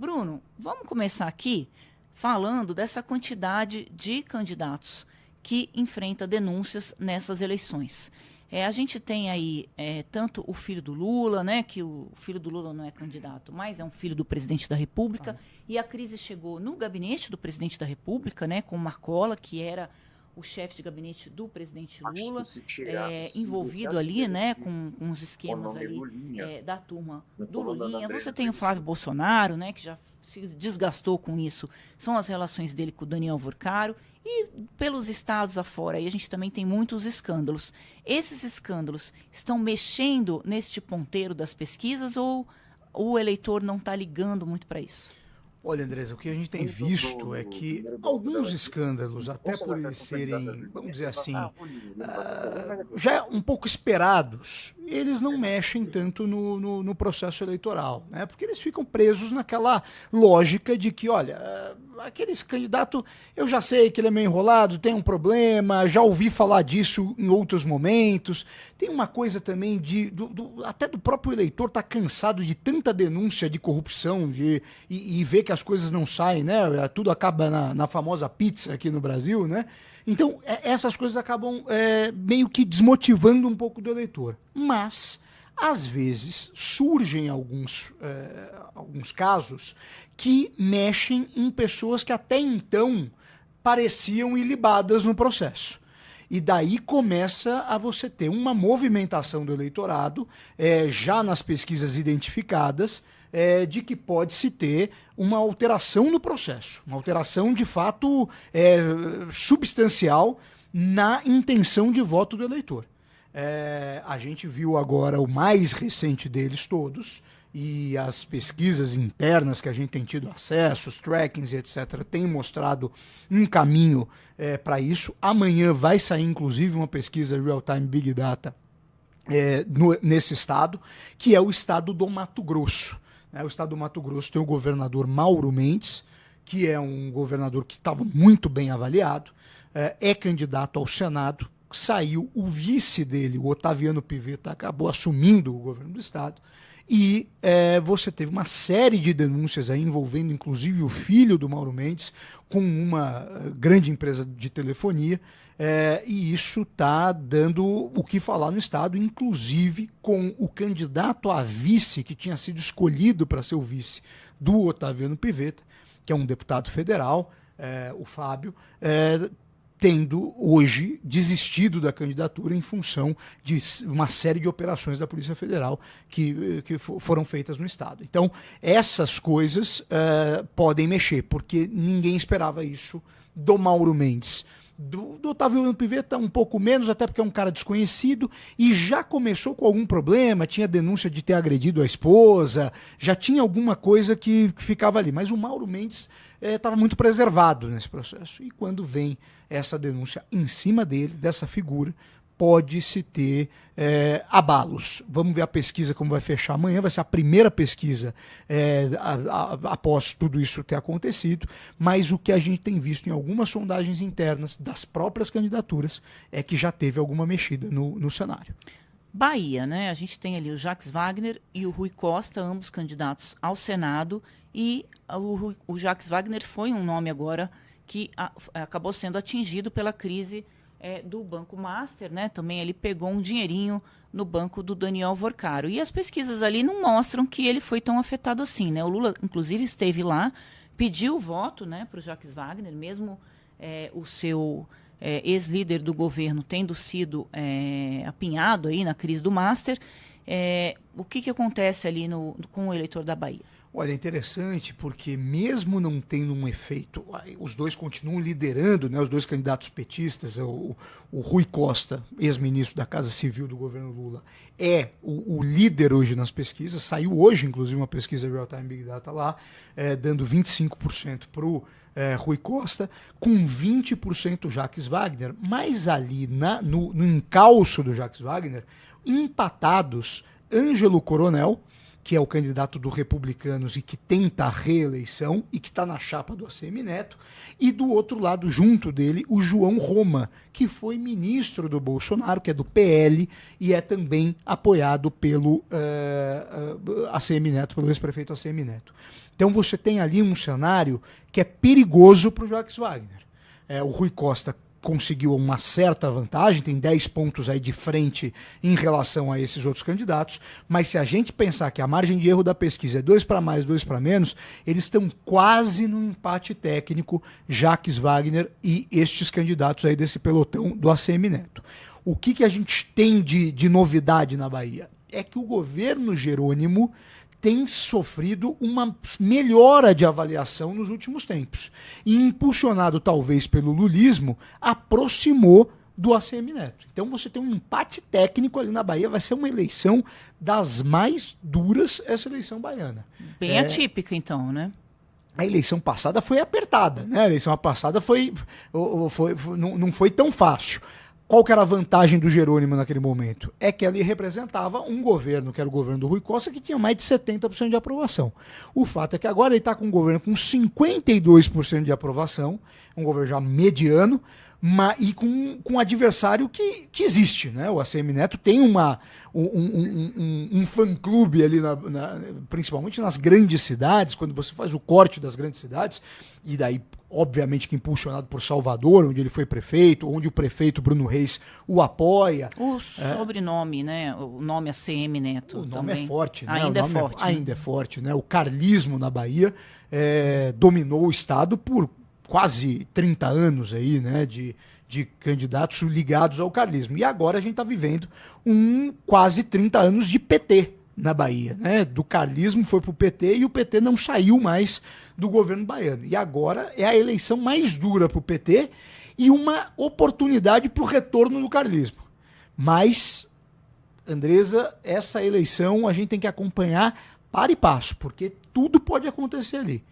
Bruno, vamos começar aqui falando dessa quantidade de candidatos que enfrenta denúncias nessas eleições. A gente tem aí tanto o filho do Lula, né, que o filho do Lula não é candidato, mas é um filho do presidente da República, e a crise chegou no gabinete do presidente da República, né, com Marcola, que era o chefe de gabinete do presidente Lula, envolvido ali, né, com os esquemas ali da turma do Lulinha. Você tem o Flávio Bolsonaro, né, que já se desgastou com isso, são as relações dele com o Daniel Vorcaro, e pelos estados afora, aí a gente também tem muitos escândalos. Esses escândalos estão mexendo neste ponteiro das pesquisas ou o eleitor não está ligando muito para isso? Olha, Andresa, o que a gente tem visto é que alguns escândalos, até por eles serem, vamos dizer assim, já um pouco esperados, eles não mexem tanto no processo eleitoral, né? Porque eles ficam presos naquela lógica de que, olha, aquele candidato, eu já sei que ele é meio enrolado, tem um problema, já ouvi falar disso em outros momentos. Tem uma coisa também até do próprio eleitor estar cansado de tanta denúncia de corrupção e ver que as coisas não saem, né? Tudo acaba na famosa pizza aqui no Brasil, né? Então, essas coisas acabam meio que desmotivando um pouco do eleitor. Mas, às vezes, surgem alguns casos que mexem em pessoas que até então pareciam ilibadas no processo. E daí começa a você ter uma movimentação do eleitorado, já nas pesquisas identificadas, de que pode-se ter uma alteração no processo, uma alteração de fato substancial na intenção de voto do eleitor. A gente viu agora o mais recente deles todos, e as pesquisas internas que a gente tem tido acesso, os trackings e etc., têm mostrado um caminho para isso. Amanhã vai sair, inclusive, uma pesquisa Real-Time Big Data nesse estado, que é o estado do Mato Grosso. O estado do Mato Grosso tem o governador Mauro Mendes, que é um governador que estava muito bem avaliado, é candidato ao Senado, saiu o vice dele, o Otaviano Pivetta, acabou assumindo o governo do estado, e você teve uma série de denúncias aí envolvendo inclusive o filho do Mauro Mendes com uma grande empresa de telefonia, e isso está dando o que falar no estado, inclusive com o candidato a vice que tinha sido escolhido para ser o vice do Otaviano Pivetta, que é um deputado federal, o Fábio, tendo hoje desistido da candidatura em função de uma série de operações da Polícia Federal que foram feitas no estado. Então, essas coisas podem mexer, porque ninguém esperava isso do Mauro Mendes. Do Otaviano Pivetta um pouco menos, até porque é um cara desconhecido e já começou com algum problema, tinha denúncia de ter agredido a esposa, já tinha alguma coisa que ficava ali. Mas o Mauro Mendes estava muito preservado nesse processo. E quando vem essa denúncia em cima dele, dessa figura, pode-se ter abalos. Vamos ver a pesquisa como vai fechar amanhã, vai ser a primeira pesquisa após tudo isso ter acontecido, mas o que a gente tem visto em algumas sondagens internas das próprias candidaturas é que já teve alguma mexida no cenário. Bahia, né? A gente tem ali o Jacques Wagner e o Rui Costa, ambos candidatos ao Senado, e o Jacques Wagner foi um nome agora que acabou sendo atingido pela crise do Banco Master, né? Também ele pegou um dinheirinho no banco do Daniel Vorcaro. E as pesquisas ali não mostram que ele foi tão afetado assim, né? O Lula, inclusive, esteve lá, pediu o voto, né, para o Jacques Wagner, mesmo o seu ex-líder do governo tendo sido apinhado aí na crise do Master. O que acontece ali com o eleitor da Bahia? Olha, é interessante porque mesmo não tendo um efeito, os dois continuam liderando, né, os dois candidatos petistas, o Rui Costa, ex-ministro da Casa Civil do governo Lula, é o líder hoje nas pesquisas, saiu hoje inclusive uma pesquisa Real Time Big Data lá, dando 25% para o Rui Costa, com 20% Jacques Wagner, mas ali no encalço do Jacques Wagner, empatados Ângelo Coronel, que é o candidato do Republicanos e que tenta a reeleição e que está na chapa do ACM Neto, e do outro lado, junto dele, o João Roma, que foi ministro do Bolsonaro, que é do PL e é também apoiado pelo ACM Neto, pelo ex-prefeito ACM Neto. Então você tem ali um cenário que é perigoso para o Jacques Wagner. O Rui Costa conseguiu uma certa vantagem, tem 10 pontos aí de frente em relação a esses outros candidatos, mas se a gente pensar que a margem de erro da pesquisa é 2 para mais, 2 para menos, eles estão quase no empate técnico, Jacques Wagner e estes candidatos aí desse pelotão do ACM Neto. O que a gente tem de novidade na Bahia? É que o governo Jerônimo tem sofrido uma melhora de avaliação nos últimos tempos. E impulsionado talvez pelo lulismo, aproximou do ACM Neto. Então você tem um empate técnico ali na Bahia, vai ser uma eleição das mais duras, essa eleição baiana. Bem atípica então, né? A eleição passada foi apertada, né? A eleição passada não foi tão fácil. Qual que era a vantagem do Jerônimo naquele momento? É que ele representava um governo, que era o governo do Rui Costa, que tinha mais de 70% de aprovação. O fato é que agora ele está com um governo com 52% de aprovação, um governo já mediano, e com um adversário que existe, né? O ACM Neto tem um fã-clube ali, principalmente nas grandes cidades, quando você faz o corte das grandes cidades, e daí, obviamente, que impulsionado por Salvador, onde ele foi prefeito, onde o prefeito Bruno Reis o apoia. O sobrenome, né? O nome ACM Neto. O nome também é forte, né? Ainda é forte. Ainda é forte, né? O carlismo na Bahia dominou o estado por quase 30 anos aí, né, de candidatos ligados ao carlismo. E agora a gente está vivendo quase 30 anos de PT na Bahia, né? Do carlismo foi para o PT e o PT não saiu mais do governo baiano. E agora é a eleição mais dura para o PT e uma oportunidade para o retorno do carlismo. Mas, Andresa, essa eleição a gente tem que acompanhar para e passo, porque tudo pode acontecer ali.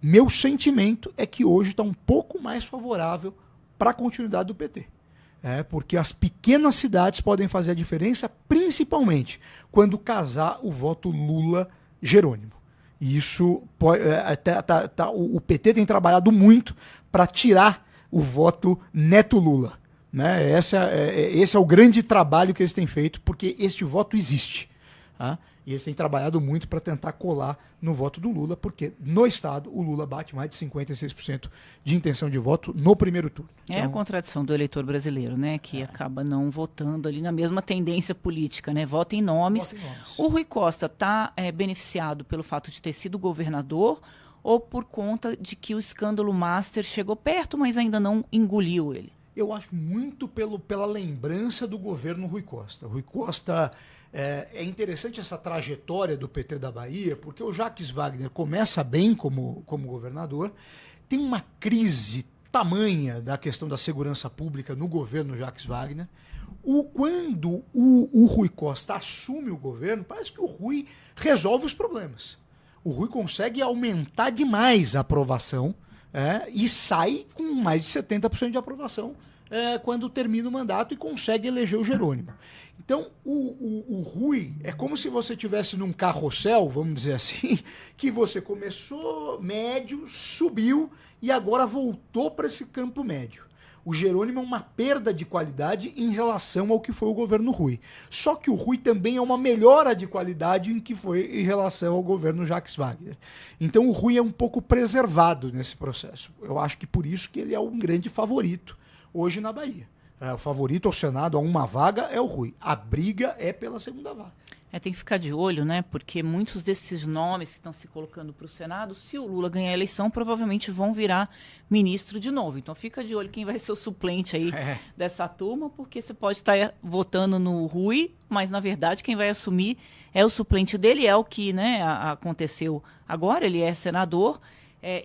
Meu sentimento é que hoje está um pouco mais favorável para a continuidade do PT. Porque as pequenas cidades podem fazer a diferença, principalmente quando casar o voto Lula-Jerônimo. E isso o PT tem trabalhado muito para tirar o voto Neto-Lula. Né? Esse é o grande trabalho que eles têm feito, porque este voto existe. Tá? E eles têm trabalhado muito para tentar colar no voto do Lula, porque no estado o Lula bate mais de 56% de intenção de voto no primeiro turno. É a contradição do eleitor brasileiro, né? Que acaba não votando ali na mesma tendência política, né? Vota em nomes. O Rui Costa está beneficiado pelo fato de ter sido governador ou por conta de que o escândalo Master chegou perto, mas ainda não engoliu ele? Eu acho muito pela lembrança do governo Rui Costa. Rui Costa, é interessante essa trajetória do PT da Bahia, porque o Jacques Wagner começa bem como governador, tem uma crise tamanha da questão da segurança pública no governo Jacques Wagner. Quando o Rui Costa assume o governo, parece que o Rui resolve os problemas. O Rui consegue aumentar demais a aprovação, e sai com mais de 70% de aprovação quando termina o mandato e consegue eleger o Jerônimo. Então, o Rui é como se você estivesse num carrossel, vamos dizer assim, que você começou médio, subiu e agora voltou para esse campo médio. O Jerônimo é uma perda de qualidade em relação ao que foi o governo Rui. Só que o Rui também é uma melhora de qualidade em que foi em relação ao governo Jacques Wagner. Então o Rui é um pouco preservado nesse processo. Eu acho que por isso que ele é um grande favorito hoje na Bahia. O favorito ao Senado a uma vaga é o Rui. A briga é pela segunda vaga. Tem que ficar de olho, né? Porque muitos desses nomes que estão se colocando para o Senado, se o Lula ganhar a eleição, provavelmente vão virar ministro de novo. Então fica de olho quem vai ser o suplente aí dessa turma, porque você pode estar votando no Rui, mas na verdade quem vai assumir é o suplente dele, é o que, né, aconteceu agora, ele é senador.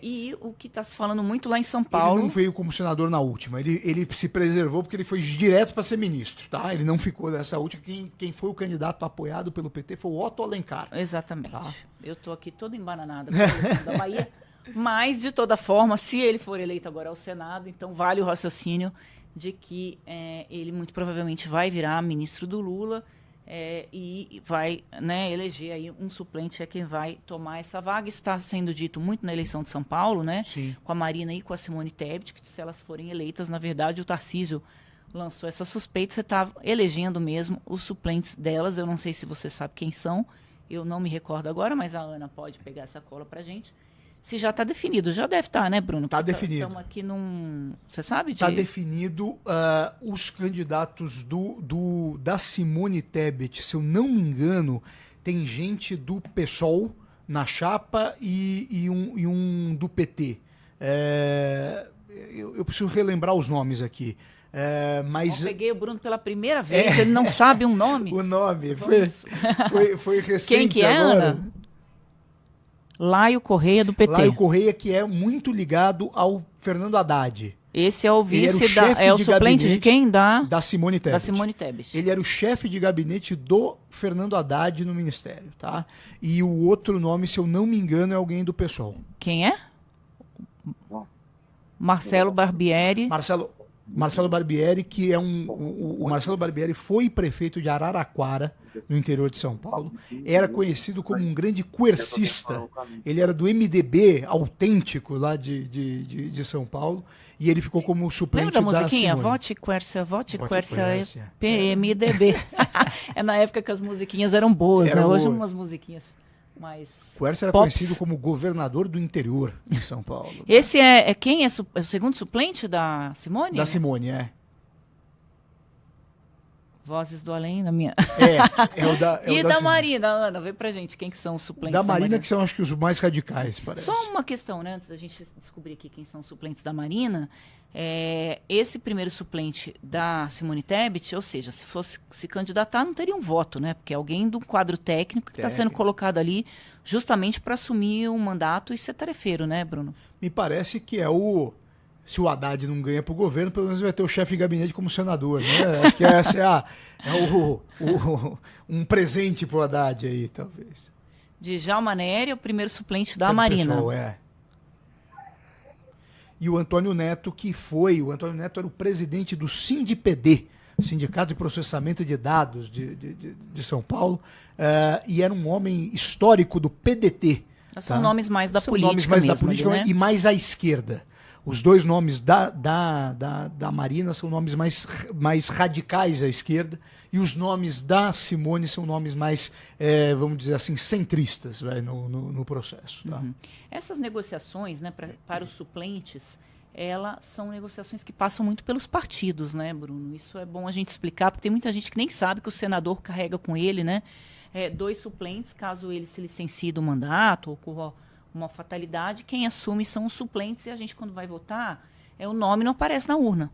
E o que está se falando muito lá em São Paulo... Ele não veio como senador na última, ele se preservou porque ele foi direto para ser ministro, tá? Ele não ficou nessa última, quem foi o candidato apoiado pelo PT foi o Otto Alencar. Exatamente. Tá? Eu estou aqui toda embananada com a eleição da Bahia, mas de toda forma, se ele for eleito agora ao Senado, então vale o raciocínio de que ele muito provavelmente vai virar ministro do Lula. e vai, né, eleger aí um suplente, é quem vai tomar essa vaga. Isso está sendo dito muito na eleição de São Paulo, né? Sim. Com a Marina e com a Simone Tebet, que se elas forem eleitas, na verdade, o Tarcísio lançou essa suspeita, você está elegendo mesmo os suplentes delas. Eu não sei se você sabe quem são, eu não me recordo agora, mas a Ana pode pegar essa cola pra gente. Se já está definido, já deve estar, né, Bruno? Está definido. Estamos aqui num... Você sabe? Está definido os candidatos da Simone Tebet, se eu não me engano, tem gente do PSOL na chapa e um do PT. Eu preciso relembrar os nomes aqui. Mas... Eu peguei o Bruno pela primeira vez, ele não sabe um nome. O nome, foi recente. Quem que é, agora. Ana? Laio Correia, do PT. Laio Correia, que é muito ligado ao Fernando Haddad. Esse é o vice, é o suplente de quem? Da Simone Tebet. Da Simone Tebet. Ele era o chefe de gabinete do Fernando Haddad no ministério, tá? E o outro nome, se eu não me engano, é alguém do PSOL. Quem é? Marcelo Barbieri. Marcelo Barbieri, que é o Marcelo Barbieri foi prefeito de Araraquara, no interior de São Paulo. Era conhecido como um grande quercista. Ele era do MDB autêntico lá de São Paulo. E ele ficou como suplente da musiquinha? Simone. Vote Quercia, PMDB. É na época que as musiquinhas eram boas, né? Hoje umas musiquinhas mais... Quercia era conhecido como governador do interior em São Paulo. Esse é quem? É o segundo suplente da Simone? Da Simone, é. Vozes do Além, da minha... E da Marina, Ana, vê pra gente quem que são os suplentes da Marina, que são, acho que, os mais radicais, parece. Só uma questão, né, antes da gente descobrir aqui quem são os suplentes da Marina. Esse primeiro suplente da Simone Tebet, ou seja, se fosse se candidatar, não teria um voto, né? Porque é alguém do quadro técnico que está sendo colocado ali justamente para assumir um mandato e ser tarefeiro, né, Bruno? Me parece que se o Haddad não ganha para o governo, pelo menos vai ter o chefe de gabinete como senador, né? Acho que essa um presente para o Haddad aí, talvez. Djalma Nery é o primeiro suplente da Marina. Pessoal, E o Antônio Neto, o Antônio Neto era o presidente do SINDIPD, Sindicato de Processamento de Dados de São Paulo, e era um homem histórico do PDT. São nomes mais da política e mais à esquerda. Os dois nomes da Marina são nomes mais radicais à esquerda, e os nomes da Simone são nomes mais, vamos dizer assim, centristas no processo. Tá? Uhum. Essas negociações, né, para os suplentes, elas são negociações que passam muito pelos partidos, né, Bruno? Isso é bom a gente explicar, porque tem muita gente que nem sabe que o senador carrega com ele, né, 2 suplentes, caso ele se licencie do mandato, ocorra uma fatalidade, quem assume são os suplentes, e a gente, quando vai votar, o nome não aparece na urna,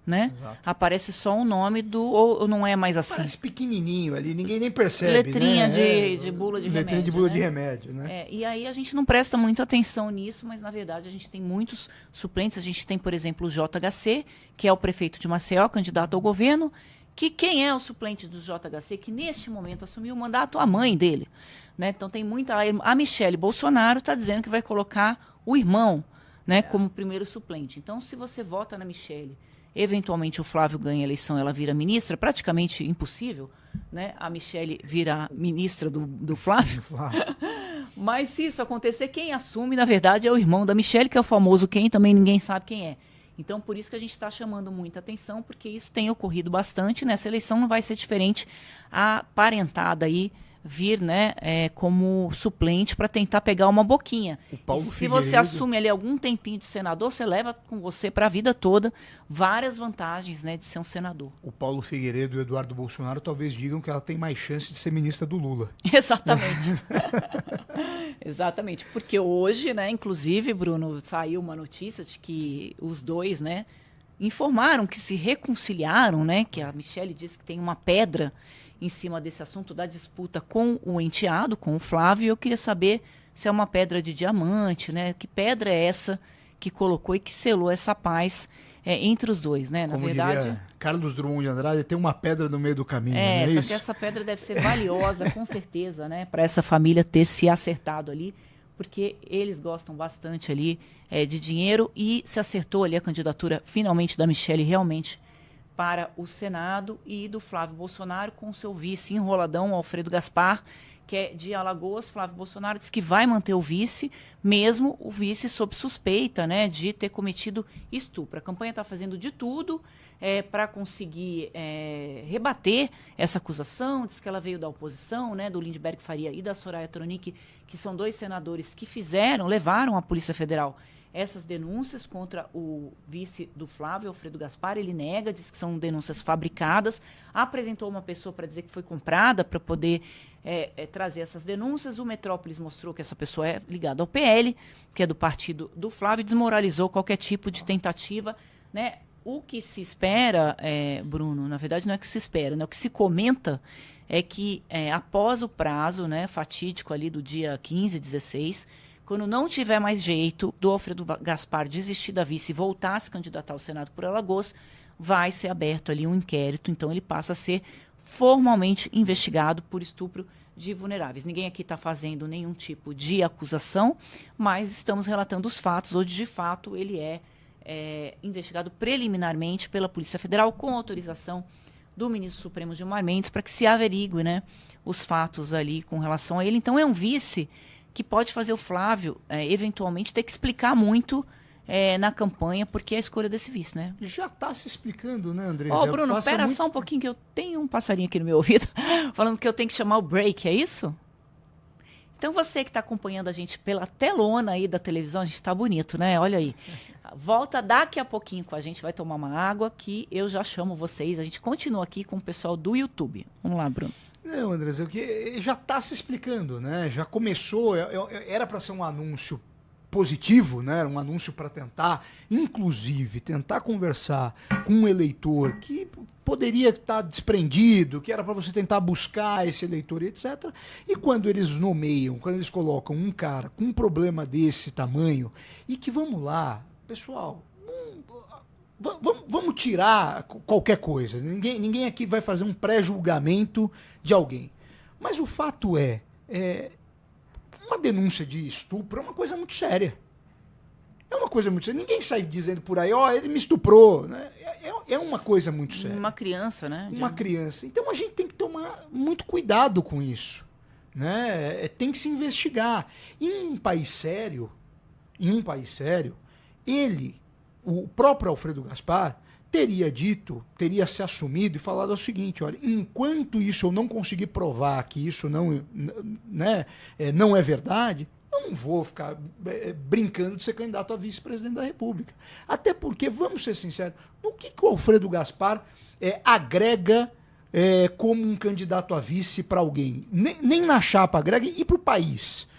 né? Exato. Aparece só o nome ou não é mais assim? Parece pequenininho ali, ninguém nem percebe, letrinha, né? de bula de remédio. Letrinha de bula de remédio, né? E aí a gente não presta muita atenção nisso, mas na verdade a gente tem muitos suplentes. A gente tem, por exemplo, o JHC, que é o prefeito de Maceió, candidato ao governo, que quem é o suplente do JHC, que neste momento assumiu o mandato? A mãe dele. Né? Então tem muita... A Michele Bolsonaro está dizendo que vai colocar o irmão, né, como primeiro suplente. Então, se você vota na Michele, eventualmente o Flávio ganha a eleição, ela vira ministra, praticamente impossível, né, a Michele virar ministra do Flávio. Mas se isso acontecer, quem assume, na verdade, é o irmão da Michele, que é o famoso quem, também ninguém sabe quem é. Então, por isso que a gente está chamando muita atenção, porque isso tem ocorrido bastante. Nessa eleição não vai ser diferente. A parentada aí vir, né, como suplente para tentar pegar uma boquinha. Se você assume ali algum tempinho de senador, você leva com você para a vida toda várias vantagens, né, de ser um senador. O Paulo Figueiredo e o Eduardo Bolsonaro talvez digam que ela tem mais chance de ser ministra do Lula. Exatamente. Exatamente, porque hoje, né, inclusive, Bruno, saiu uma notícia de que os dois, né, informaram que se reconciliaram, né, que a Michele disse que tem uma pedra em cima desse assunto da disputa com o enteado, com o Flávio. Eu queria saber se é uma pedra de diamante, né? Que pedra é essa que colocou e que selou essa paz entre os dois, né? Na verdade, Carlos Drummond de Andrade tem uma pedra no meio do caminho, não é só isso? que essa pedra deve ser valiosa, com certeza, né? Para essa família ter se acertado ali, porque eles gostam bastante ali de dinheiro, e se acertou ali a candidatura finalmente da Michele realmente para o Senado, e do Flávio Bolsonaro com seu vice enroladão, Alfredo Gaspar, que é de Alagoas. Flávio Bolsonaro diz que vai manter o vice, mesmo o vice sob suspeita, né, de ter cometido estupro. A campanha está fazendo de tudo para conseguir rebater essa acusação. Diz que ela veio da oposição, né, do Lindbergh Faria e da Soraya Tronic, que são 2 senadores que levaram à Polícia Federal essas denúncias contra o vice do Flávio, Alfredo Gaspar. Ele nega, diz que são denúncias fabricadas, apresentou uma pessoa para dizer que foi comprada para poder trazer essas denúncias. O Metrópolis mostrou que essa pessoa é ligada ao PL, que é do partido do Flávio, e desmoralizou qualquer tipo de tentativa, né? O que se espera, Bruno, na verdade não é o que se espera, né? O que se comenta é que após o prazo, né, fatídico ali do dia 15, 16, quando não tiver mais jeito do Alfredo Gaspar desistir da vice e voltar a se candidatar ao Senado por Alagoas, vai ser aberto ali um inquérito. Então ele passa a ser formalmente investigado por estupro de vulneráveis. Ninguém aqui está fazendo nenhum tipo de acusação, mas estamos relatando os fatos, onde de fato ele é investigado preliminarmente pela Polícia Federal, com autorização do ministro Supremo Gilmar Mendes, para que se averigue, né, os fatos ali com relação a ele. Então é um vice que pode fazer o Flávio, eventualmente, ter que explicar muito na campanha, porque é a escolha desse vice, né? Já está se explicando, né, André? Bruno, pera só um pouquinho, que eu tenho um passarinho aqui no meu ouvido, falando que eu tenho que chamar o break, é isso? Então você que está acompanhando a gente pela telona aí da televisão, a gente está bonito, né? Olha aí. Volta daqui a pouquinho com a gente, vai tomar uma água, que eu já chamo vocês. A gente continua aqui com o pessoal do YouTube. Vamos lá, Bruno. Não, André, o que já está se explicando, né? Já começou, era para ser um anúncio positivo, né? Um anúncio para tentar, inclusive, tentar conversar com um eleitor que poderia estar desprendido, que era para você tentar buscar esse eleitor, etc. E quando eles nomeiam, quando eles colocam um cara com um problema desse tamanho, e que, vamos lá, pessoal, vamos tirar qualquer coisa. Ninguém aqui vai fazer um pré-julgamento de alguém. Mas o fato uma denúncia de estupro é uma coisa muito séria. É uma coisa muito séria. Ninguém sai dizendo por aí, ele me estuprou. Né? É uma coisa muito séria. Uma criança, né? Uma criança. Então a gente tem que tomar muito cuidado com isso. Né? Tem que se investigar. Em um país sério, o próprio Alfredo Gaspar teria se assumido e falado o seguinte: olha, enquanto isso eu não conseguir provar que isso não é verdade, eu não vou ficar brincando de ser candidato a vice-presidente da República. Até porque, vamos ser sinceros, no que o Alfredo Gaspar agrega como um candidato a vice para alguém? Nem na chapa agrega, e para o país.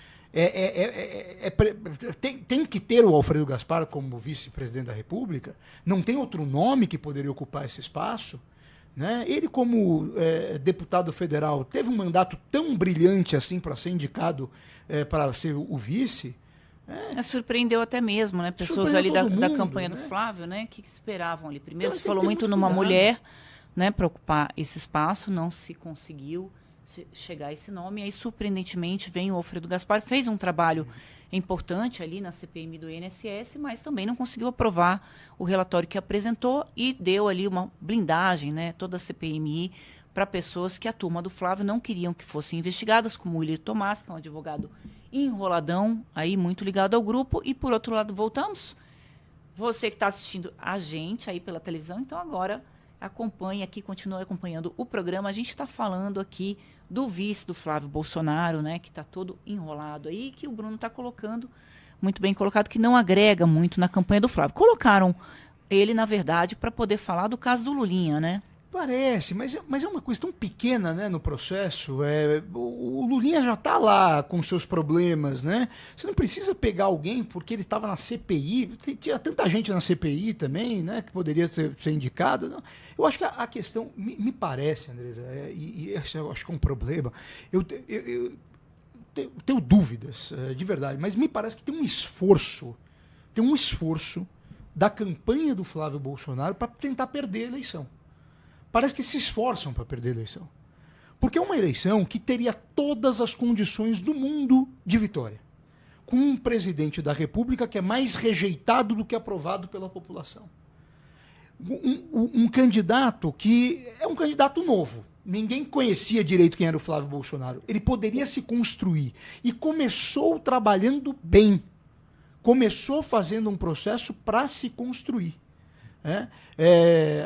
Tem que ter o Alfredo Gaspar como vice-presidente da República? Não tem outro nome que poderia ocupar esse espaço? Né? Ele, como deputado federal, teve um mandato tão brilhante assim para ser indicado para ser o vice? Surpreendeu até mesmo, né? Pessoas ali da campanha do Flávio, né? Que esperavam ali. Primeiro então, se falou muito numa mulher, né, para ocupar esse espaço, não se conseguiu chegar a esse nome. Aí, surpreendentemente, vem o Alfredo Gaspar, fez um trabalho importante ali na CPMI do INSS, mas também não conseguiu aprovar o relatório que apresentou e deu ali uma blindagem, né, toda a CPMI, para pessoas que a turma do Flávio não queriam que fossem investigadas, como o William Tomás, que é um advogado enroladão, aí muito ligado ao grupo. E, por outro lado, voltamos. Você que está assistindo a gente aí pela televisão, então agora acompanhe aqui, continue acompanhando o programa. A gente está falando aqui do vice do Flávio Bolsonaro, né, que está todo enrolado aí, que o Bruno está colocando, muito bem colocado, que não agrega muito na campanha do Flávio. Colocaram ele, na verdade, para poder falar do caso do Lulinha, né? Parece, mas é uma coisa tão pequena, né, no processo. O Lulinha já está lá com seus problemas, né? Você não precisa pegar alguém porque ele estava na CPI. Tinha tanta gente na CPI também, né, que poderia ser indicado. Eu acho que a questão, me parece, Andresa, e esse eu acho que é um problema. Eu tenho dúvidas, de verdade, mas me parece que tem um esforço da campanha do Flávio Bolsonaro para tentar perder a eleição. Parece que se esforçam para perder a eleição. Porque é uma eleição que teria todas as condições do mundo de vitória. Com um presidente da República que é mais rejeitado do que aprovado pela população. um candidato que é um candidato novo. Ninguém conhecia direito quem era o Flávio Bolsonaro. Ele poderia se construir. E começou trabalhando bem. Começou fazendo um processo para se construir.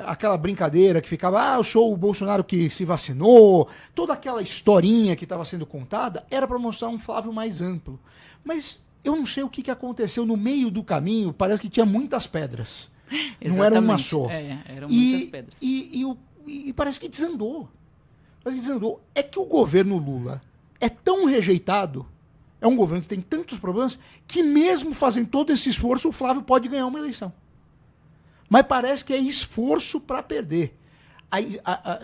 Aquela brincadeira que ficava, eu sou o Bolsonaro que se vacinou, toda aquela historinha que estava sendo contada, era para mostrar um Flávio mais amplo. Mas eu não sei o que aconteceu no meio do caminho, parece que tinha muitas pedras. Exatamente. Não era uma só. Eram muitas pedras. E parece que desandou. É que o governo Lula é tão rejeitado, é um governo que tem tantos problemas, que mesmo fazendo todo esse esforço, o Flávio pode ganhar uma eleição. Mas parece que é esforço para perder.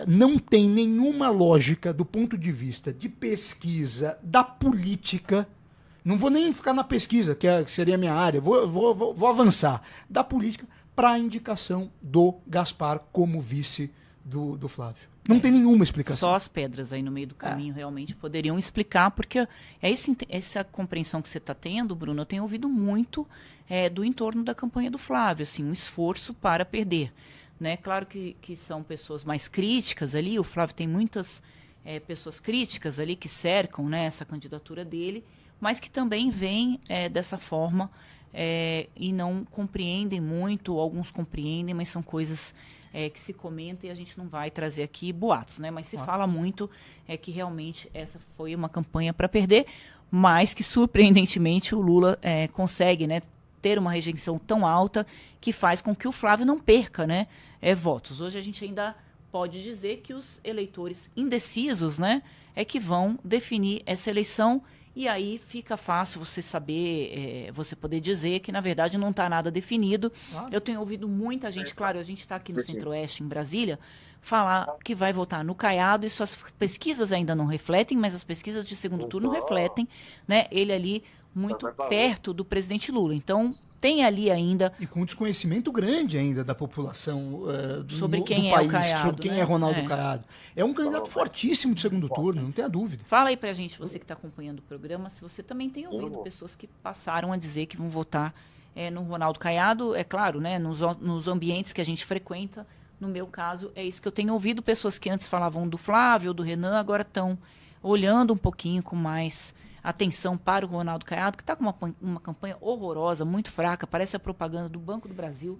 Não tem nenhuma lógica do ponto de vista de pesquisa, da política. Não vou nem ficar na pesquisa, que seria a minha área, vou avançar. Da política para a indicação do Gaspar como vice do Flávio. Não tem nenhuma explicação. Só as pedras aí no meio do caminho realmente poderiam explicar, porque essa compreensão que você está tendo, Bruno, eu tenho ouvido muito do entorno da campanha do Flávio, assim, um esforço para perder. Né? Claro que são pessoas mais críticas ali, o Flávio tem muitas pessoas críticas ali que cercam, né, essa candidatura dele, mas que também veem dessa forma e não compreendem muito, alguns compreendem, mas são coisas que se comenta e a gente não vai trazer aqui boatos, né? Mas se fala muito que realmente essa foi uma campanha para perder, mas que surpreendentemente o Lula consegue, né, ter uma rejeição tão alta que faz com que o Flávio não perca, né, votos. Hoje a gente ainda pode dizer que os eleitores indecisos, né, que vão definir essa eleição. E aí fica fácil você saber, você poder dizer que, na verdade, não está nada definido. Eu tenho ouvido muita gente, claro, a gente está aqui no Centro-Oeste, em Brasília, falar que vai votar no Caiado. Isso as pesquisas ainda não refletem, mas as pesquisas de segundo turno refletem, né? Ele ali muito perto do presidente Lula. Então, tem ali ainda... E com um desconhecimento grande ainda da população sobre quem do é país, o Caiado, sobre quem né? é Ronaldo Caiado. É um candidato fortíssimo de segundo turno, não tenha dúvida. Fala aí pra gente, você que está acompanhando o programa, se você também tem ouvido pessoas que passaram a dizer que vão votar no Ronaldo Caiado. É claro, né, nos ambientes que a gente frequenta. No meu caso, é isso que eu tenho ouvido. Pessoas que antes falavam do Flávio, do Renan, agora estão olhando um pouquinho com mais atenção para o Ronaldo Caiado, que está com uma campanha horrorosa, muito fraca, parece a propaganda do Banco do Brasil.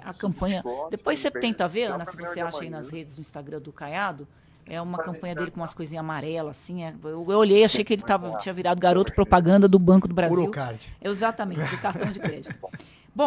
A campanha... Depois você tenta ver, Ana, se você acha aí nas redes do Instagram do Caiado, uma campanha dele com umas coisinhas amarelas, assim. Eu olhei, achei que ele tinha virado garoto propaganda do Banco do Brasil. Urocard. Exatamente, do cartão de crédito.